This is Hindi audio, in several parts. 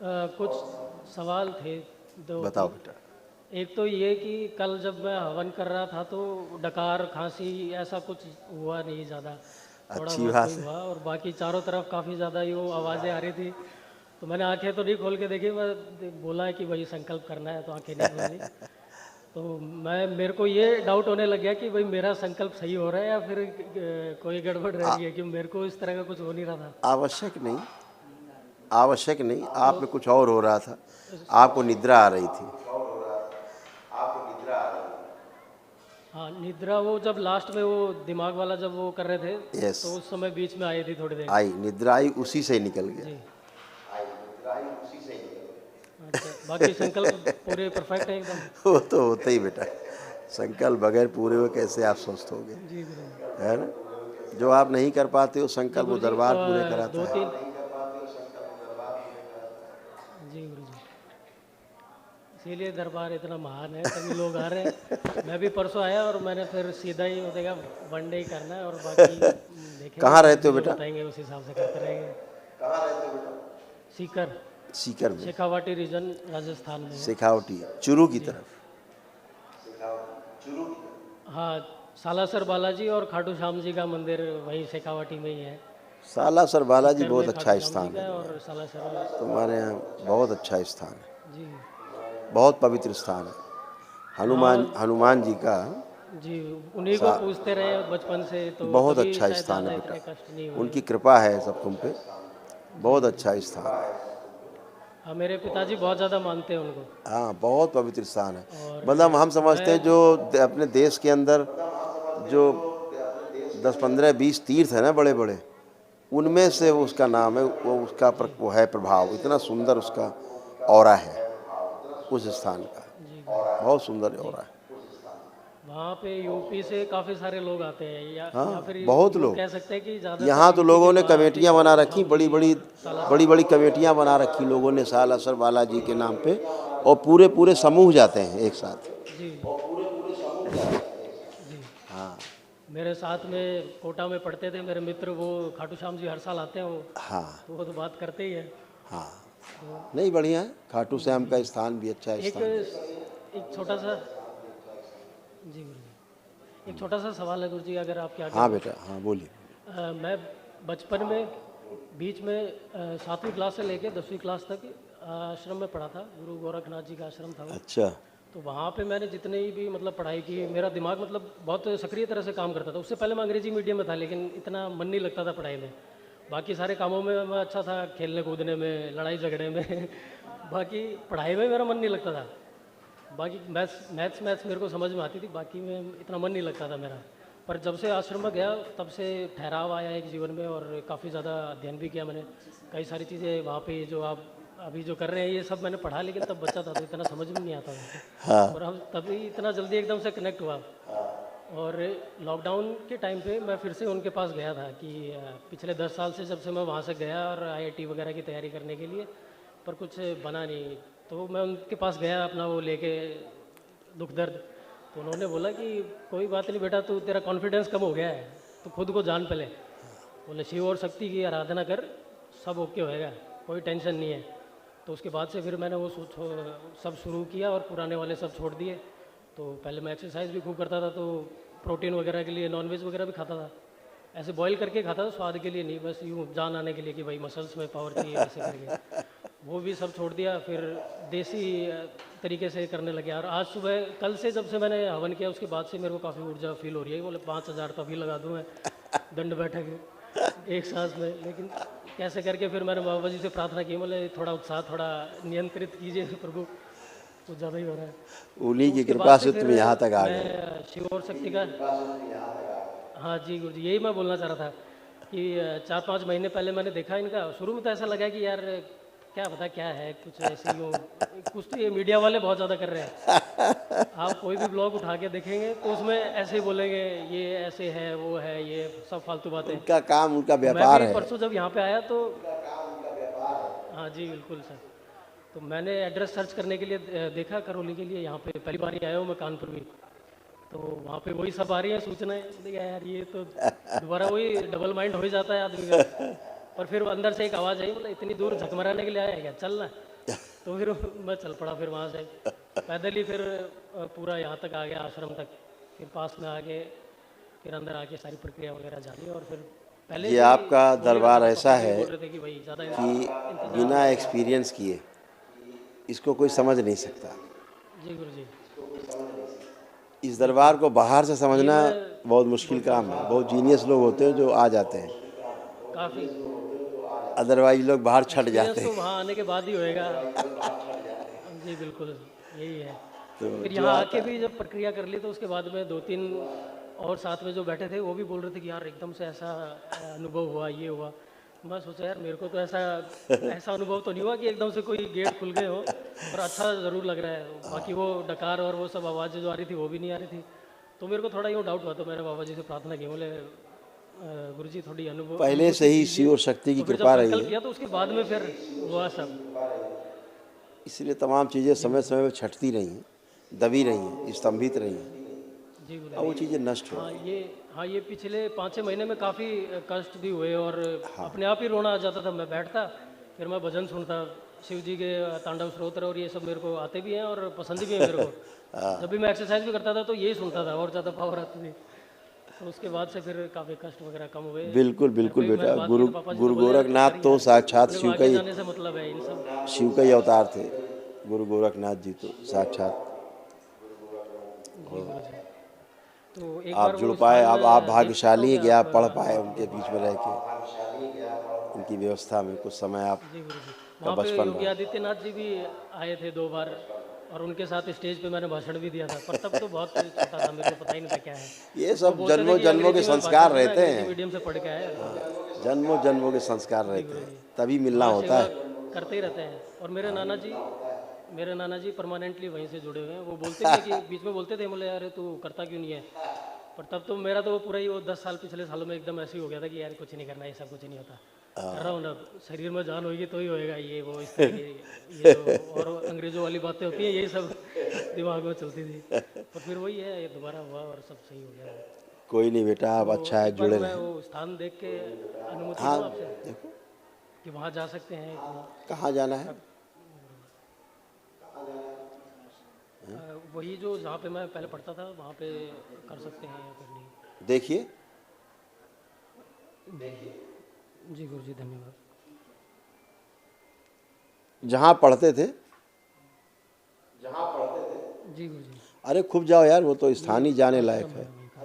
कुछ सवाल थे दो बताओ तीन। बेटा। एक तो ये कि कल जब मैं हवन कर रहा था तो डकार खांसी ऐसा कुछ हुआ नहीं ज़्यादा, थोड़ा अच्छी बहुत बात कोई है। हुआ, और बाकी चारों तरफ काफ़ी ज़्यादा ही वो आवाज़ें आ रही थी। तो मैंने आंखें तो नहीं खोल के देखी, मैं बोला है कि भाई संकल्प करना है तो आंखें नहीं खोली। तो मेरे को ये डाउट होने लग गया कि भाई मेरा संकल्प सही हो रहा है या फिर कोई गड़बड़ रह आ- रही है, कि मेरे को इस तरह का कुछ हो नहीं रहा था। आवश्यक नहीं, आवश्यक नहीं, तो आप में कुछ और हो रहा था। आपको निद्रा आ रही थी। हाँ, निद्रा वो जब लास्ट में वो दिमाग वाला जब वो कर रहे थे, यस, तो उस समय बीच में आई थी थोड़ी देर। आई निद्रा आई, उसी से निकल गया। जी। अच्छा, बाकी संकल्प पूरे परफेक्ट है एकदम। वो तो होता ही बेटा, संकल्प बगैर पूरे हुए कैसे आप स्वस्थ होगे, जी गुरु जी। है ना। जो आप नहीं कर पाते हो जी संकल्प वो गुरु जी, दरबार पूरे दो कराता है। तीन। जी गुरु जी, इसीलिए दरबार इतना महान है, तभी लोग आ रहे हैं। मैं भी परसों आया और मैंने फिर सीधा ही देखा वनडे ही करना है, और बाकी देखेंगे कहाँ गुरु रहते जी हो जो बेटा? बताएंगे उस हिसाब से करते रहेंगे। सीकर, सीकर में, शेखावाटी रीजन राजस्थान में है। शेखावटी, चुरू की जी। तरफ। हाँ, सालासर बालाजी और खाटू श्याम जी का मंदिर वहीं शेखावाटी में ही है। सालासर बालाजी सीकर बहुत में खाटू अच्छा श्याम जी स्थान का है है तुम्हारा। और सालासर। तुम्हारे यहाँ बहुत अच्छा स्थान है, जी। बहुत पवित्र स्थान है। हनुमान, हाँ हनुमान जी का जी, उन्हीं को सा पूछते रहे बचपन से, तो बहुत तभी अच्छा शायद स्थान ज़्यादा है बेटा, इतने कष्ट नहीं हुए। उनकी कृपा है सब तुम पे। जी बहुत गुरु जी। अच्छा स्थान है। हाँ, मेरे पिताजी बहुत ज़्यादा मानते हैं उनको। हाँ, बहुत पवित्र स्थान है। और मतलब हम समझते हैं मैं। जो अपने देश के अंदर जो 10, 15, 20 तीर्थ है ना बड़े बड़े, उनमें से वो उसका नाम है, वो उसका जी। वो है प्रभाव, इतना सुंदर उसका ऑरा है उस स्थान का, जी गुरु बहुत सुंदर जी। ऑरा है। वहाँ पे यूपी से काफ़ी सारे लोग आते हैं, या हाँ, फिर बहुत यूँ लोग। कह सकते हैं कि ज़्यादातर यहाँ तो यूपी के लोगों ने बाहर से कमेटियाँ बना खाटू रखी, श्याम बड़ी जी बड़ी और सालासर। बड़ी बड़ी कमेटियाँ बना रखी लोगों ने सालासर बालाजी के नाम पे, और पूरे पूरे समूह जाते हैं एक साथ। जी जी। हाँ मेरे साथ में कोटा में पढ़ते थे मेरे मित्र, वो खाटू श्याम जी हर साल आते हैं वो। हाँ तो वो तो बात करते ही है। हाँ, तो नहीं बढ़िया है, खाटू श्याम जी, का स्थान भी अच्छा एक स्थान है। एक छोटा सा। जी गुरु जी, एक छोटा सा सवाल है गुरु जी, अगर आपके आगे हाँ हो। बेटा, हाँ बोलिए। मैं बचपन में बीच में 7वीं क्लास से लेके 10वीं क्लास तक आश्रम में पढ़ा था। गुरु गोरखनाथ जी का आश्रम था वो। अच्छा, तो वहाँ पे मैंने जितनी भी मतलब पढ़ाई की, मेरा दिमाग मतलब बहुत सक्रिय तरह से काम करता था। उससे पहले मैं अंग्रेजी मीडियम में था, लेकिन इतना मन नहीं लगता था पढ़ाई में। बाकी सारे कामों में मैं अच्छा था, खेलने कूदने में, लड़ाई झगड़े में बाकी पढ़ाई में मेरा मन नहीं लगता था। बाकी मैथ्स मैथ्स मेरे को समझ में आती थी, बाकी में इतना मन नहीं लगता था मेरा। पर जब से आश्रम में गया तब से ठहराव आया एक जीवन में, और काफ़ी ज़्यादा अध्ययन भी किया मैंने। कई सारी चीज़ें वहाँ पे जो आप अभी जो कर रहे हैं ये सब मैंने पढ़ा, लेकिन तब बच्चा था तो इतना समझ में नहीं आता था। हाँ और हम तभी इतना जल्दी एकदम से कनेक्ट हुआ। और लॉकडाउन के टाइम पे मैं फिर से उनके पास गया था कि पिछले 10 साल से जब से मैं वहाँ से गया और आईआईटी वगैरह की तैयारी करने के लिए, पर कुछ बना नहीं। तो मैं उनके पास गया अपना वो लेके दुख दर्द। तो उन्होंने बोला कि कोई बात नहीं बेटा, तू तेरा कॉन्फिडेंस कम हो गया है, तो खुद को जान पहले। बोले शिव और शक्ति की आराधना कर, सब ओके होएगा, कोई टेंशन नहीं है। तो उसके बाद से फिर मैंने वो सब शुरू किया और पुराने वाले सब छोड़ दिए। तो पहले मैं एक्सरसाइज भी खूब करता था, तो प्रोटीन वगैरह के लिए नॉनवेज वगैरह भी खाता था। ऐसे बॉईल करके खाता था, स्वाद के लिए नहीं, बस यूँ जान आने के लिए कि भाई मसल्स में पावर चाहिए ऐसे करके। वो भी सब छोड़ दिया, फिर देसी तरीके से करने लगे। और आज सुबह कल से जब से मैंने हवन किया उसके बाद से मेरे को काफ़ी ऊर्जा फील हो रही है। बोले 5,000 तो अभी लगा दूँ मैं दंड बैठक एक सांस में। लेकिन कैसे करके फिर मैंने बाबा जी से प्रार्थना की, बोले थोड़ा उत्साह थोड़ा नियंत्रित कीजिए प्रभु, कुछ ज़्यादा ही हो रहा है। उन्हीं तो की उसके कृपा बाद से से फिर तुम यहाँ तक आ गए। मैं शिव और शक्ति का। हाँ जी गुरु जी, यही मैं बोलना चाह रहा था कि 4-5 महीने पहले मैंने देखा इनका। शुरू में तो ऐसा लगा कि यार क्या पता क्या है, कुछ ऐसे ही हो, कुछ तो ये मीडिया वाले बहुत ज़्यादा कर रहे हैं। आप कोई भी ब्लॉग उठा के देखेंगे तो उसमें ऐसे ही बोलेंगे, ये ऐसे है वो है, ये सब फालतू बातें। उनका काम, उनका तो मैं व्यापार भी है। परसों जब यहाँ पे आया तो। हाँ जी बिल्कुल सर। तो मैंने एड्रेस सर्च करने के लिए देखा करौली के लिए, यहाँ पे पहली बार ही आया हूँ मैं कानपुर भी। तो वहाँ पे वही सब आ रही है सूचनाएं। देखा यार ये तो दोबारा वही डबल माइंड हो ही जाता है आदमी का। पर फिर अंदर से एक आवाज़ आई, बोला इतनी दूर झकमराने के लिए आया है क्या, चलना। तो फिर मैं चल पड़ा फिर वहाँ से पैदल ही, फिर पूरा यहाँ तक आ गया आश्रम तक, फिर पास में आके फिर अंदर आके सारी प्रक्रिया वगैरह जानी, और फिर पहले ये से ही आपका बोल ही रखा दरबार था, ऐसा पापा भी है बोल रहे थे कि भाई ज़्यादा कि इंतजार बिना मत करो। एक्सपीरियंस किए इसको कोई समझ नहीं सकता। जी गुरु जी। इस दरबार को बाहर से ये समझना मैं बहुत मुश्किल काम है। बहुत जीनियस लोग होते हैं जो आ जाते हैं, काफ़ी अदरवाइज लोग बाहर छट एक्सपीरियंस जाते तो हैं। वहाँ आने के बाद ही होएगा। जी बिल्कुल, यही है। तो फिर जो यहाँ आता आके है, भी जब प्रक्रिया कर ली तो उसके बाद में 2-3 और साथ में जो बैठे थे वो भी बोल रहे थे कि यार एकदम से ऐसा अनुभव हुआ, ये हुआ। मैं सोचा यार मेरे को तो ऐसा ऐसा अनुभव तो नहीं हुआ कि एकदम से कोई गेट खुल गए हो, पर अच्छा ज़रूर लग रहा है। बाकी वो डकार और वो सब आवाज़ें जो आ रही थी वो भी नहीं आ रही थी, तो मेरे को थोड़ा यूँ डाउट हुआ। तो मैंने बाबा जी से प्रार्थना की, बोले गुरु जी थोड़ी पहले से अनुभूति ही दीजिए। शिव और शक्ति की तो फिर जब कृपा रही संकल्प है, किया तो उसके बाद में फिर हुआ सब। इसलिए तमाम चीज़ें समय समय पर छटती रही हैं, दबी रही हैं, स्तंभित रही हैं। जी गुरु अब वो जी। चीज़ें नष्ट हो हाँ रही हैं। ये हाँ ये पिछले 5-6 महीने में काफ़ी कष्ट भी हुए, और हाँ, अपने आप ही रोना आ जाता था। मैं बैठता, फिर मैं भजन सुनता, शिव जी के तांडव स्तोत्र और ये सब मेरे को आते भी हैं और पसंद भी है मेरे को। जब भी मैं एक्सरसाइज भी करता था तो यही सुनता था और ज़्यादा पावर आती थी। तो उसके बाद से फिर काफ़ी कष्ट वगैरह कम हुए। बिल्कुल घर पे बिल्कुल भी मैंने बेटा। बात की गुरु तो पापा जी तो गुरु बोले यार तू गोरखनाथ कर तो यार, साक्षात अपने को आगे जाने से मतलब है इन सब। शिव का ही अवतार थे। गुरु गोरखनाथ जी तो साक्षात। जी गुरु जी। तो एक बार आप जुड़ वो पाए, स्थान अब आप मैं देख सकता हूँ भाग्यशाली हैं क्या कि आप? आप पढ़ पाए उनके बीच में रह के, उनकी व्यवस्था में कुछ समय आप जी गुरु जी। का वहाँ पे बचपन योगी रहा। आदित्यनाथ जी भी आए थे 2 बार, और उनके साथ स्टेज पे मैंने भाषण भी दिया था, पर तब तो बहुत छोटा था, मेरे को पता ही नहीं था क्या है। ये वो सब बोलते थे जन्मों कि जन्मों के अंग्रेजी में भाषण संस्कार देना, रहते अंग्रेजी हैं। मीडियम से पढ़ के आए हैं, तो जन्मों जन्मों के संस्कार जी रहते गुरु हैं, जी। तभी मिलना हाँ होता सेवा है। करते ही रहते हैं। और मेरे नाना जी परमानेंटली वहीं से जुड़े हुए हैं। वो बोलते भी हैं कि बीच में बोलते थे, बोले यार तू करता क्यों नहीं है, पर तब तो मेरा तो वो पूरा ही वो 10 साल पिछले सालों में एकदम ऐसे ही हो गया था कि यार कुछ नहीं करना, ये सब कुछ नहीं होता। कर रहा हूँ ना, शरीर में जान होगी तो ही होएगा, ये वो इस तरह के ये जो और अंग्रेजों वाली बातें होती हैं, यही सब दिमाग में चलती थी। पर फिर वही है, ये दोबारा हुआ और सब सही हो गया। कोई नहीं बेटा, आप तो अच्छा है, एक बार जुड़े मैं रहें। वो स्थान देख के अनुमति हाँ लूँ आपसे देखो, कि वहाँ जा सकते हैं कि नहीं? कहाँ जाना है? वही जो जहाँ पे मैं पहले पढ़ता था वहाँ पे कर सकते हैं या फिर नहीं? देखिए, जी गुरु जी धन्यवाद। जहाँ पढ़ते थे, जी गुरु जी। अरे खूब जाओ यार, वो तो स्थान ही जाने लायक आश्रम है। है वहीं का।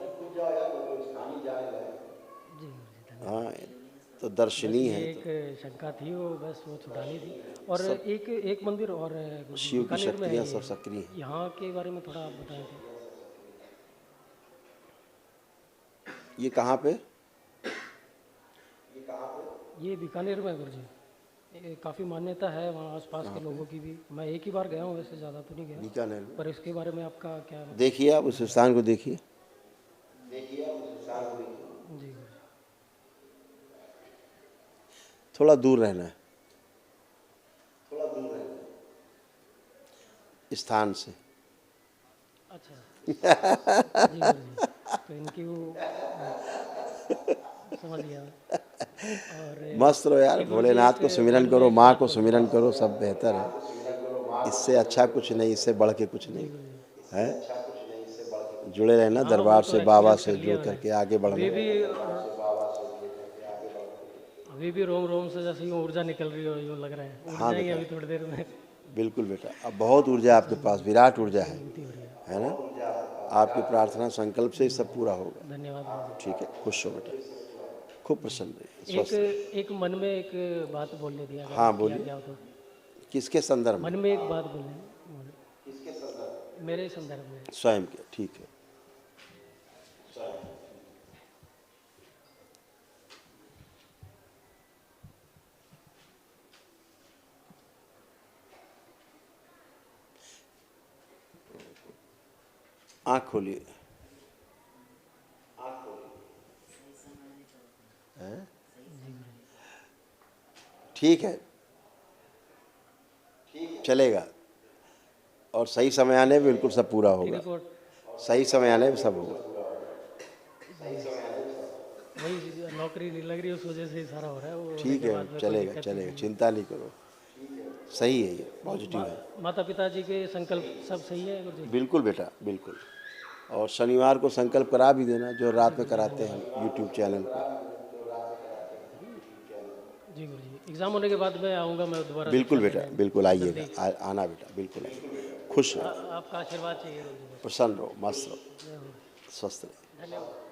जी गुरु जी धन्यवाद। हाँ, तो बस दर्शनीय ये है। एक तो शंका थी, वो बस वो छुटानी थी। और सब एक एक मंदिर और है गुरु जी, शिव की बीकानेर में है शक्तियाँ ये। सब सक्रिय हैं। यहाँ के बारे में थोड़ा आप बताएं थे। ये कहाँ पे? ये बीकानेर में है गुरु जी। ये काफ़ी मान्यता है वहाँ आसपास के लोगों की भी। मैं एक ही बार गया हूँ, वैसे ज़्यादा तो नहीं गया, बीकानेर में। पर इसके बारे में आपका क्या मतलब? देखिए, आप उस स्थान को देखिए। जी गुरु जी। थोड़ा दूर रहना है स्थान से। अच्छा जी गुरु जी। तो इनकी वो समझ गया। और मस्त रहो यार, एक गुरु जी, भोलेनाथ एक को सुमिरन मन में करो, एक माँ बात को बोलनी सुमिरन थी। करो, सब बेहतर है। इससे अच्छा कुछ नहीं, इससे बढ़ के कुछ जी नहीं गुरु जी। है। जुड़े रहना हाँ वो दरबार तो से, बाबा एक्सपीरियंस कर से लिया जुड़ मैंने। करके आगे बढ़ना। अभी भी रोम रोम से जैसे यूँ ऊर्जा निकल रही हो, यूँ लग रहा है उठ हाँ जाएंगे बेटा, अभी थोड़ी देर में। बिल्कुल बेटा, अब बहुत ऊर्जा आपके पास, विराट ऊर्जा अनुभूति हो रही है। है ना? आपकी प्रार्थना संकल्प से ही सब पूरा होगा। धन्यवाद गुरु ठीक है, खुश हो बेटा, खूब प्रसन्न रहिए, जी। एक स्वस्थ रहिए। एक मन में एक बात बोलने दिया, अगर हाँ आपकी बोलिए, आज्ञा हो तो। किसके संदर्भ में? मन में एक बात मेरे संदर्भ में। स्वयं के, ठीक है। आँख खोलिए। हैं? ठीक है, चलेगा, और सही समय आने में बिल्कुल सब पूरा आपकी होगा। रिपोर्ट सही समय आने में सब होगा। वही नौकरी नहीं लग रही, उस वजह से ही सारा हो रहा है, वो होने ठीक के है, बाद में कोई चलेगा दिक्कत चलेगा, नहीं है। चिंता नहीं करो। सही है, ये पॉजिटिव है। माता पिता जी के संकल्प सब सही है गुरु जी? बिल्कुल बेटा, बिल्कुल। और शनिवार को संकल्प करा भी देना, जो रात में कराते हैं यूट्यूब चैनल पर। जी गुरु जी, एग्ज़ाम होने के बाद मैं आऊँगा, मैं दोबारा बिल्कुल दीक्षा बेटा, लेने। बिल्कुल आइएगा, आना बेटा, बिल्कुल आइए। खुश रहो, आपका आशीर्वाद चाहिए गुरु जी। प्रसन्न रहो, मस्त रहो, जय हो। स्वस्थ रहो। धन्यवाद।